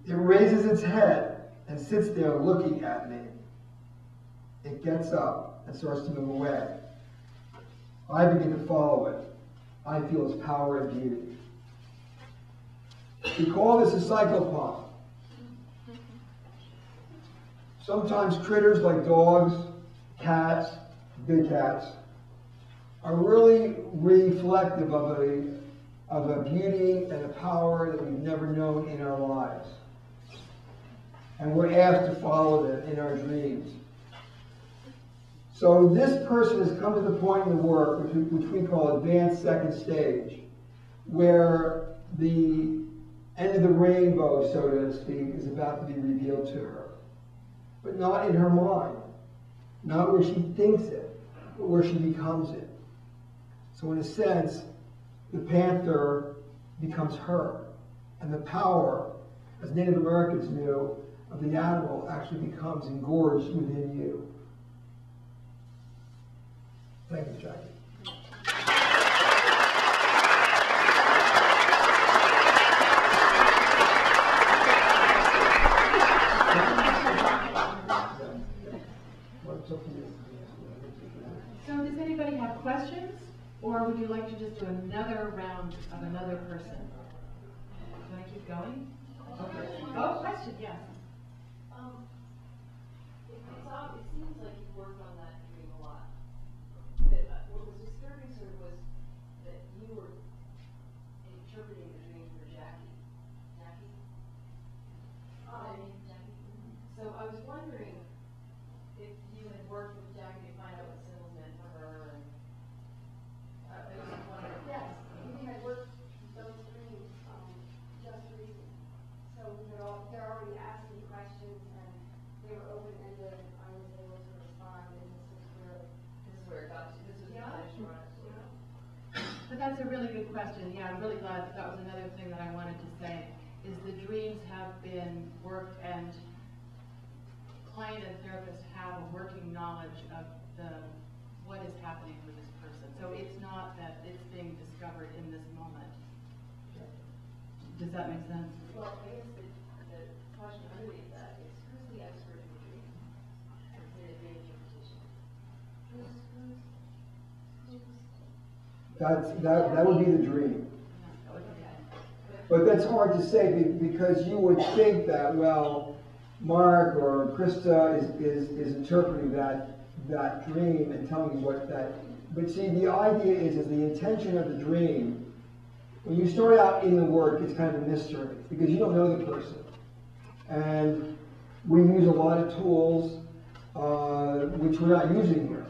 It raises its head and sits there looking at me. It gets up and starts to move away. I begin to follow it. I feel its power and beauty. We call this a cyclopomp. Sometimes critters like dogs, cats, big cats, are really reflective of a beauty and a power that we've never known in our lives. And we're asked to follow them in our dreams. So this person has come to the point in the work, which we call advanced second stage, where the end of the rainbow, so to speak, is about to be revealed to her. But not in her mind, not where she thinks it, but where she becomes it. So in a sense, the panther becomes her, and the power, as Native Americans knew, of the animal actually becomes engorged within you. Thank you, Jackie. So does anybody have questions? Or would you like to just do another round of another person? Can I keep going? Okay. Oh, question, yes. It seems like you've worked on that dream a lot. But what was disturbing sort of was that you were interpreting the dream for Jackie. Jackie? Jackie. So I was wondering if you had worked with Jackie to find out what symbols meant for her. And I was just wondering. Yes, we had worked those dreams just recently. So they're already asking questions and they were open-ended. I was able to respond, and This is where it got to. This was Yeah. But that's a really good question. Yeah, I'm really glad that was another thing that I wanted to say, is the dreams have been worked, and client and therapist have a working knowledge of what is happening with this person. So it's not that it's being discovered in this moment. Does that make sense? Well, I guess the question underneath that is, who's the expert in the dream? In the dream interpretation? That would be the dream. But that's hard to say because you would think that, well, Marc or Christa is interpreting that dream and telling you what that. But see, the idea is the intention of the dream. When you start out in the work, it's kind of a mystery because you don't know the person. And we use a lot of tools which we're not using here.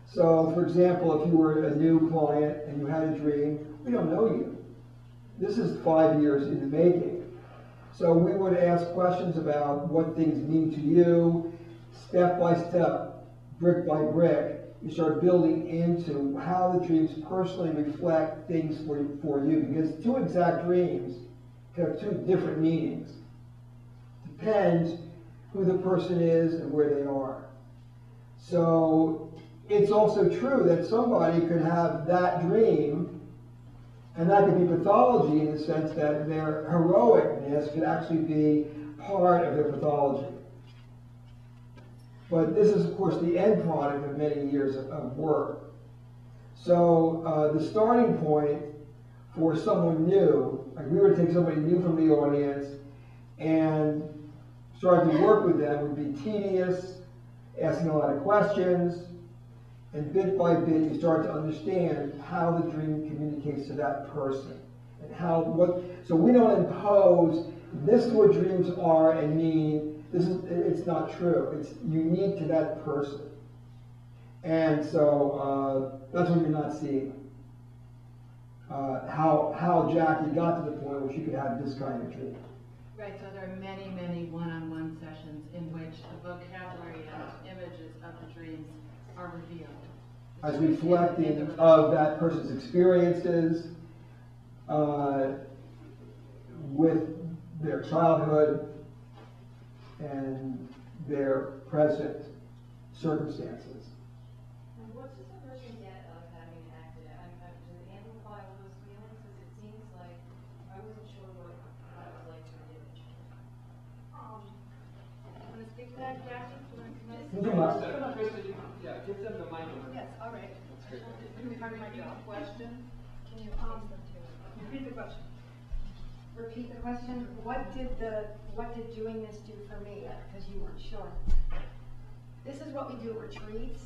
So, for example, if you were a new client and you had a dream, we don't know you. This is 5 years in the making. So we would ask questions about what things mean to you, step by step, brick by brick. You start building into how the dreams personally reflect things for you, because two exact dreams have two different meanings. Depends who the person is and where they are. So it's also true that somebody could have that dream, and that could be pathology in the sense that their heroicness could actually be part of their pathology. But this is, of course, the end product of many years of work. So the starting point for someone new, like we were to take somebody new from the audience and start to work with them, would be tedious, asking a lot of questions, and bit by bit you start to understand how the dream communicates to that person. And so we don't impose, this is what dreams are and mean. It's not true. It's unique to that person. And so that's what you're not seeing. How Jackie got to the point where she could have this kind of dream. Right, so there are many, many one-on-one sessions in which the vocabulary and images of the dreams are revealed. As reflecting of that person's experiences with their childhood and their present circumstances. And what does the person get out of having acted out? Does it amplify all those feelings? Because it seems like I wasn't sure what it was like to an image. speak to that, Jackie? Do you want to come in? Come on. Christa, yeah, give them the mic. Yes, all right. That's good. Part of my job. Question? Can you, Repeat the question. repeat the question? What did doing this do for me? Because you weren't sure. This is what we do at retreats,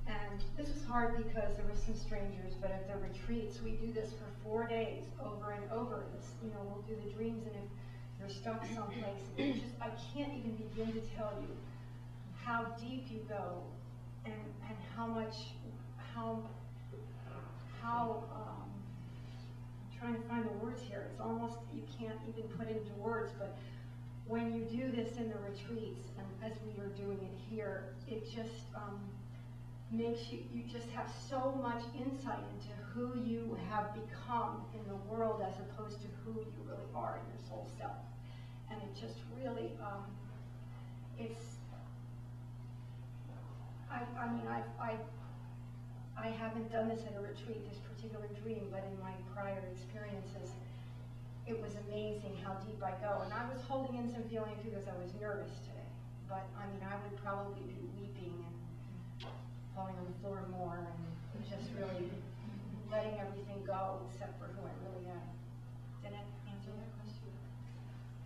and this was hard because there were some strangers, but at the retreats, we do this for 4 days over and over. This, we'll do the dreams, and if you're stuck someplace, it's just, I can't even begin to tell you how deep you go, and how much, I'm trying to find the words here. It's almost, you can't even put into words, but when you do this in the retreats, and as we are doing it here, it just makes you just have so much insight into who you have become in the world as opposed to who you really are in your soul self. And it just really, I haven't done this at a retreat, this particular dream, but in my prior experiences, it was amazing how deep I go. And I was holding in some feeling because I was nervous today. But I would probably be weeping and falling on the floor more and just really letting everything go except for who I really